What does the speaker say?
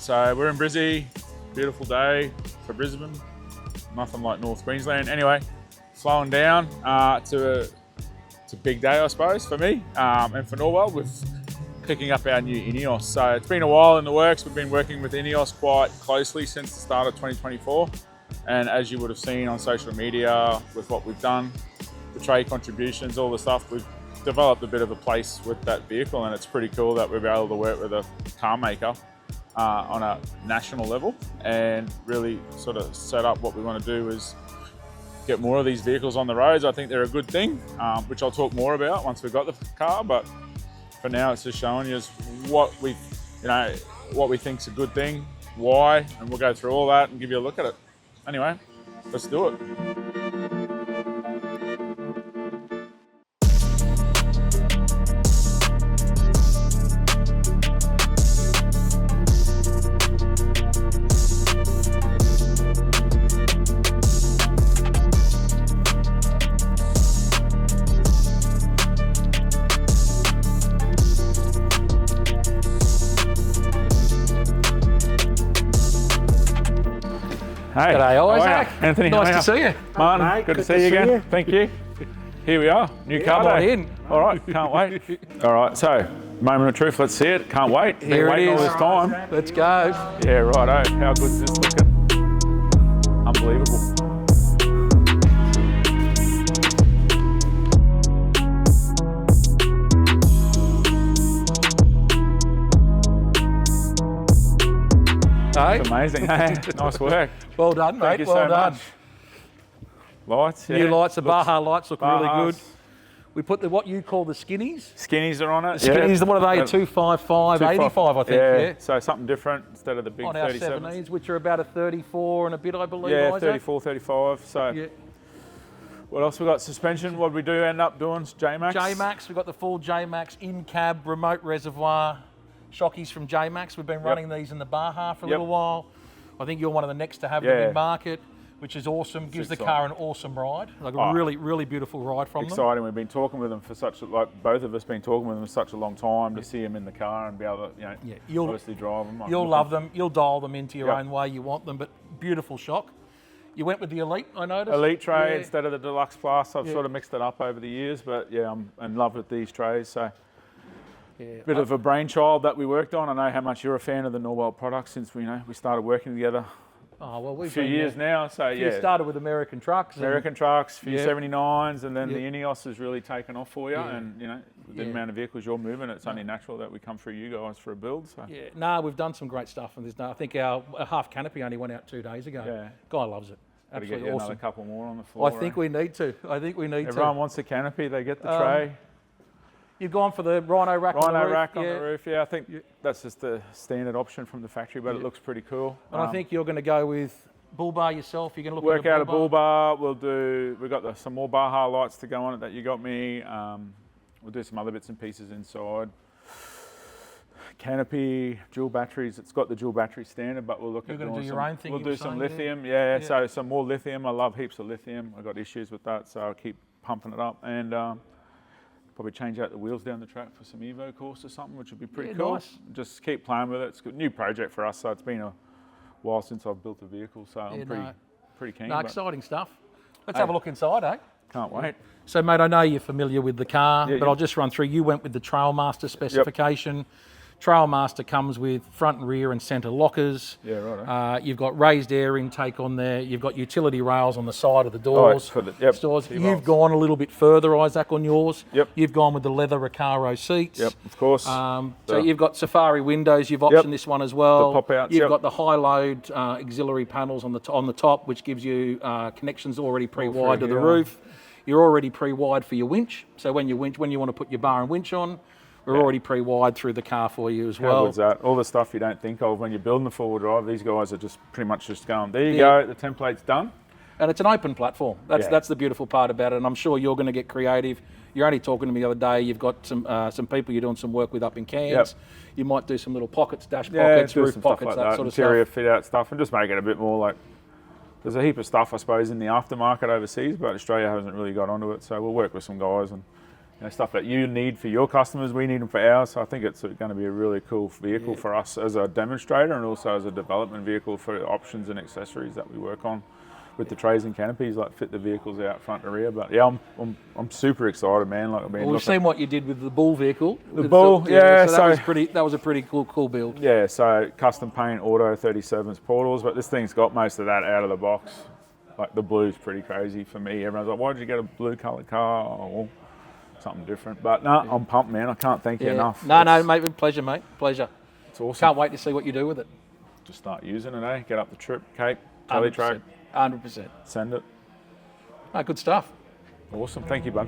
So we're in Brizzy, beautiful day for Brisbane. Nothing like North Queensland. Anyway, slowing down it's a big day, I suppose, for me and for Norweld with picking up our new Ineos. So it's been a while in the works. We've been working with Ineos quite closely since the start of 2024. And as you would have seen on social media with what we've done, the trade contributions, all the stuff, we've developed a bit of a place with that vehicle, and it's pretty cool that we've been able to work with a car maker on a national level and really sort of set up what we want to do is get more of these vehicles on the roads. I think they're a good thing, which I'll talk more about once we've got the car, but for now it's just showing you what we think is a good thing, why, and we'll go through all that and give you a look at it. Anyway, let's do it. Hey. G'day, Isaac. Anthony, nice to see you. Martin, mate, good to see you again. Thank you. Here we are, new car day. Come on in. All right, can't wait. All right, so moment of truth, let's see it. Can't wait. Been Here it waiting is. all this time. Let's go. Yeah, righto. How good is this looking? Unbelievable. Hey. It's amazing. Hey, nice work. Well done, Thank mate. you Well so done. much. Lights, yeah. New lights, the Baja lights look really Bahas. good. We put what you call the skinnies. Skinnies are on it. Skinnies, what are they? 255, 85, I think. Yeah. So something different instead of the big On our 37s. 17s, which are about a 34 and a bit, I believe. Yeah, Isaac. 34, 35. So Yeah. what else we got? Suspension. What did we do end up doing? JMACX. JMACX, we've got the full JMACX in-cab remote reservoir shockies from JMACX. We've been running these in the Baja for a little while. I think you're one of the next to have them in market, which is awesome. Gives the car an awesome ride, like a really, really beautiful ride from them. Exciting. We've been talking with them for both of us been talking with them for such a long time to see them in the car and be able to, obviously drive them. You'll love them. You'll dial them into your own way you want them, but beautiful shock. You went with the Elite, I noticed. Elite tray instead of the Deluxe Plus. I've sort of mixed it up over the years, but yeah, I'm in love with these trays. So bit of a brainchild that we worked on. I know how much you're a fan of the Norweld products since we started working together. Oh, well, we've a few years now, so You started with American trucks. American trucks, a few 79s, and then the Ineos has really taken off for you. And the amount of vehicles you're moving, it's only natural that we come through you guys for a build. So. Yeah, no, we've done some great stuff. And I think our half canopy only went out 2 days ago. Yeah. Guy loves it. Absolutely get awesome. Another couple more on the floor. I think we need to. Everyone wants a canopy. They get the tray. You've gone for the Rhino rack on the roof. Rack on the roof. Yeah, I think that's just the standard option from the factory, but it looks pretty cool. And I think you're going to go with bull bar yourself. You're going to work out a bull bar. We've got some more Baja lights to go on it that you got me. We'll do some other bits and pieces inside. Canopy, dual batteries. It's got the dual battery standard, but we'll look at doing your own thing. We'll do some lithium. Yeah, so some more lithium. I love heaps of lithium. I've got issues with that, so I'll keep pumping it up and probably change out the wheels down the track for some Evo course or something, which would be pretty cool. Nice. Just keep playing with it. It's a new project for us, so it's been a while since I've built a vehicle, so I'm pretty keen. Exciting stuff. Let's have a look inside, eh? Can't wait. So, mate, I know you're familiar with the car, but I'll just run through. You went with the Trailmaster specification. Trailmaster comes with front and rear and centre lockers. Yeah, right. You've got raised air intake on there. You've got utility rails on the side of the doors. You've gone a little bit further, Isaac, on yours. Yep. You've gone with the leather Recaro seats. Yep, of course. So you've got Safari windows. You've optioned this one as well. The pop-outs. You've got the high-load auxiliary panels on the top, which gives you connections already pre-wired to the roof. You're already pre-wired for your winch. So when you want to put your bar and winch on, we're already pre-wired through the car for you as well. How good's that? All the stuff you don't think of when you're building the four-wheel drive, these guys are just pretty much just going, there you go, the template's done. And it's an open platform. That's the beautiful part about it. And I'm sure you're going to get creative. You're only talking to me the other day. You've got some people you're doing some work with up in Cairns. You might do some little pockets, dash pockets, roof pockets, that sort of stuff. Interior fit-out stuff, and just make it a bit more like. There's a heap of stuff, I suppose, in the aftermarket overseas, but Australia hasn't really got onto it. So we'll work with some guys and stuff that you need for your customers, we need them for ours. So I think it's going to be a really cool vehicle for us as a demonstrator and also as a development vehicle for options and accessories that we work on with the trays and canopies, like fit the vehicles out front to rear. But yeah, I'm super excited, man. Like, we've seen what you did with the Bull vehicle. The Bull, yeah. So that was a pretty cool build. Yeah, so custom paint, auto 37s portals, but this thing's got most of that out of the box. Like the blue's pretty crazy for me. Everyone's like, why did you get a blue coloured car? Oh, well, something different. But no, I'm pumped, man. I can't thank you enough. No, mate, pleasure, mate. Pleasure. It's awesome. Can't wait to see what you do with it. Just start using it, eh? Get up the trip, Cape, teletrack. 100%. Send it. Oh, good stuff. Awesome. Thank you, bud.